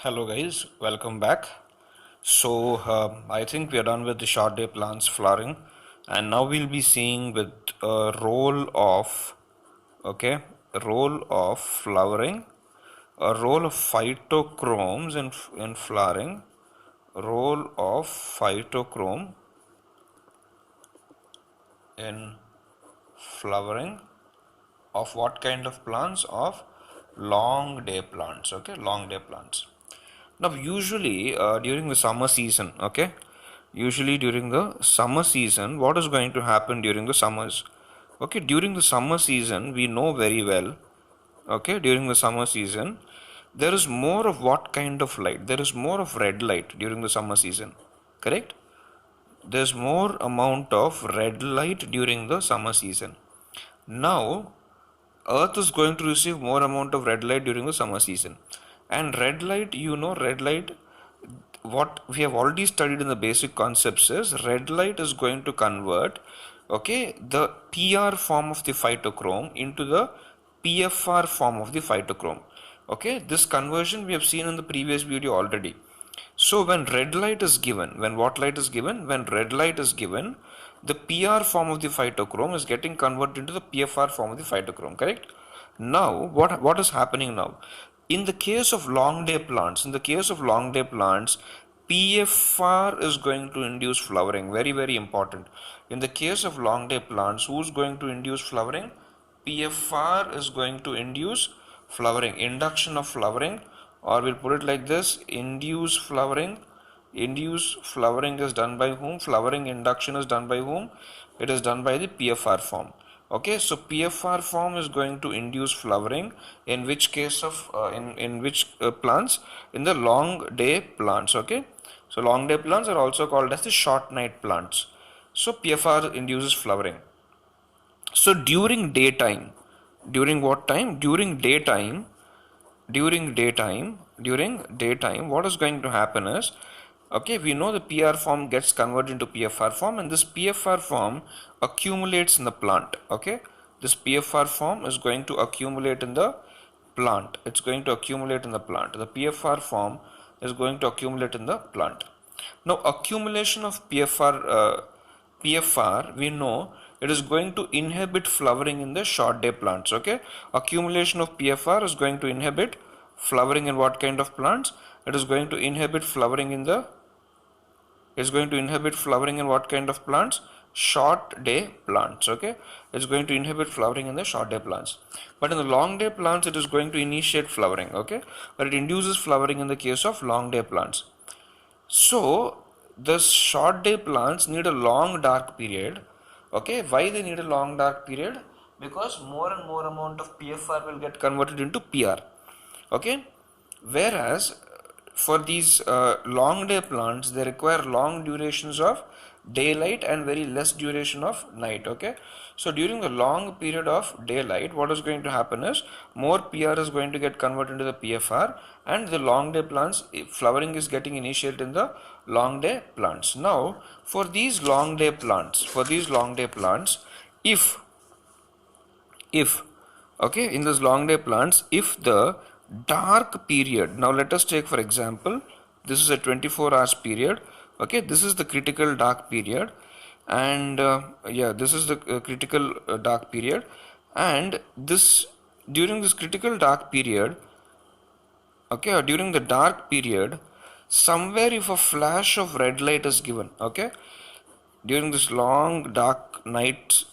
Hello guys, welcome back. I think we are done with the short day plants flowering, and now we'll be seeing with a role of role of flowering, a role of phytochromes in flowering, role of phytochrome in flowering of what kind of plants? Of long day plants. Okay, long day plants. Now, usually during the summer season, usually during the summer season, what is going to happen during the summers? Okay, during the summer season, we know very well, during the summer season, there is more of what kind of light? There is more of red light during the summer season, correct? There's more amount of red light during the summer season. Now, Earth is going to receive more amount of red light during the summer season. And red light, red light, what we have already studied in the basic concepts is red light is going to convert, the PR form of the phytochrome into the PFR form of the phytochrome. Okay, this conversion we have seen in the previous video already. So when red light is given, when what light is given? When red light is given, the PR form of the phytochrome is getting converted into the PFR form of the phytochrome, correct? Now, what is happening now? In the case of long day plants, PFR is going to induce flowering. Very, very important. In the case of long day plants, who's going to induce flowering? PFR is going to induce flowering, induction of flowering, or we'll put it like this: induce flowering. Induce flowering is done by whom? Flowering induction is done by whom? It is done by the PFR form. Okay, so PFR form is going to induce flowering in which case of in which plants? In the long day plants. Okay, so long day plants are also called as the short night plants. So PFR induces flowering. So during daytime, during what time? During daytime, what is going to happen is, we know the PR form gets converted into PFR form, and this PFR form accumulates in the plant. Okay, this PFR form is going to accumulate in the plant. It's going to accumulate in the plant. The PFR form is going to accumulate in the plant. Now, accumulation of PFR, we know it is going to inhibit flowering in the short day plants. Okay, accumulation of PFR is going to inhibit flowering in what kind of plants? It is going to inhibit flowering in the what kind of plants? Short day plants. Okay, it's going to inhibit flowering in the short day plants, but in the long day plants it is going to initiate flowering. Okay, but it induces flowering in the case of long day plants. So the short day plants need a long dark period. Okay, why they need a long dark period? Because more and more amount of PFR will get converted into PR. Okay, whereas for these long day plants, they require long durations of daylight and very less duration of night. Okay, so during the long period of daylight, what is going to happen is more PR is going to get converted into the PFR, and the long day plants, flowering is getting initiated in the long day plants. Now, for these long day plants, if in this long day plants, if the dark period, now let us take for example, this is a 24 hours period. Okay, this is the critical dark period, and this is the critical dark period, and this, during this critical dark period, or during the dark period, somewhere if a flash of red light is given, during this long dark nights,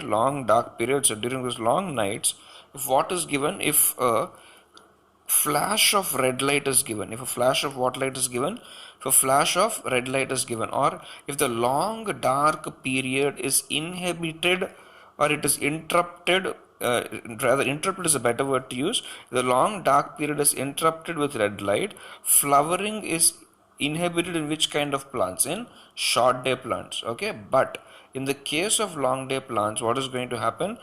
long dark periods, so during these long nights, if what is given, if a flash of red light is given, if a flash of what light is given, if a flash of red light is given, or if the long dark period is inhibited, or it is interrupted, rather interrupted is a better word to use, the long dark period is interrupted with red light, flowering is inhibited in which kind of plants? In short day plants. Okay, but in the case of long day plants, what is going to happen?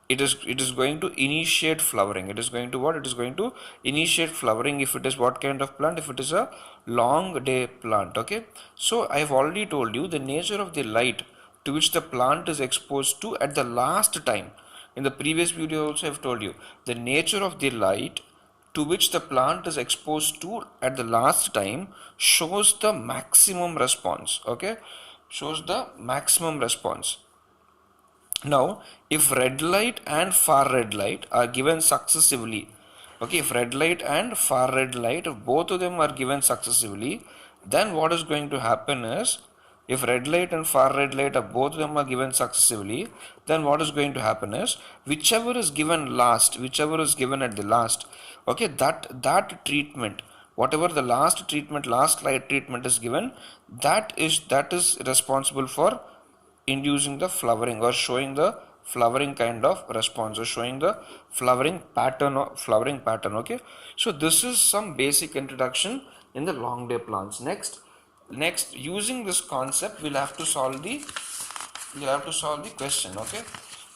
It is going to initiate flowering. It is going to what? It is going to initiate flowering if it is what kind of plant? If it is a long day plant. Okay, so I have already told you the nature of the light to which the plant is exposed to at the last time. In the previous video also I have told you the nature of the light to which the plant is exposed to at the last time shows the maximum response. Okay, shows the maximum response. Now, if red light and far red light are given successively, okay, if red light and far red light, if both of them are given successively, then what is going to happen is, if red light and far red light are both of them are given successively, then what is going to happen is, whichever is given last, whichever is given at the last, okay, that treatment, whatever the last treatment, last light treatment is given, that is responsible for inducing the flowering or showing the flowering kind of response or showing the flowering pattern. Okay, so this is some basic introduction in the long day plants. Next using this concept we'll have to solve the question. Okay,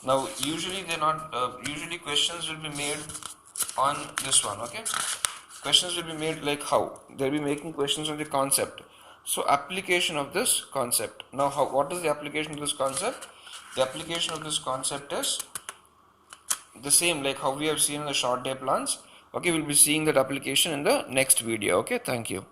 now usually they're not usually questions will be made on this one. Okay, questions will be made like how they'll be making questions on the concept. So application of this concept. Now what is the application of this concept? The application of this concept is the same like how we have seen in the short day plans. Okay, we'll be seeing that application in the next video. Okay, thank you.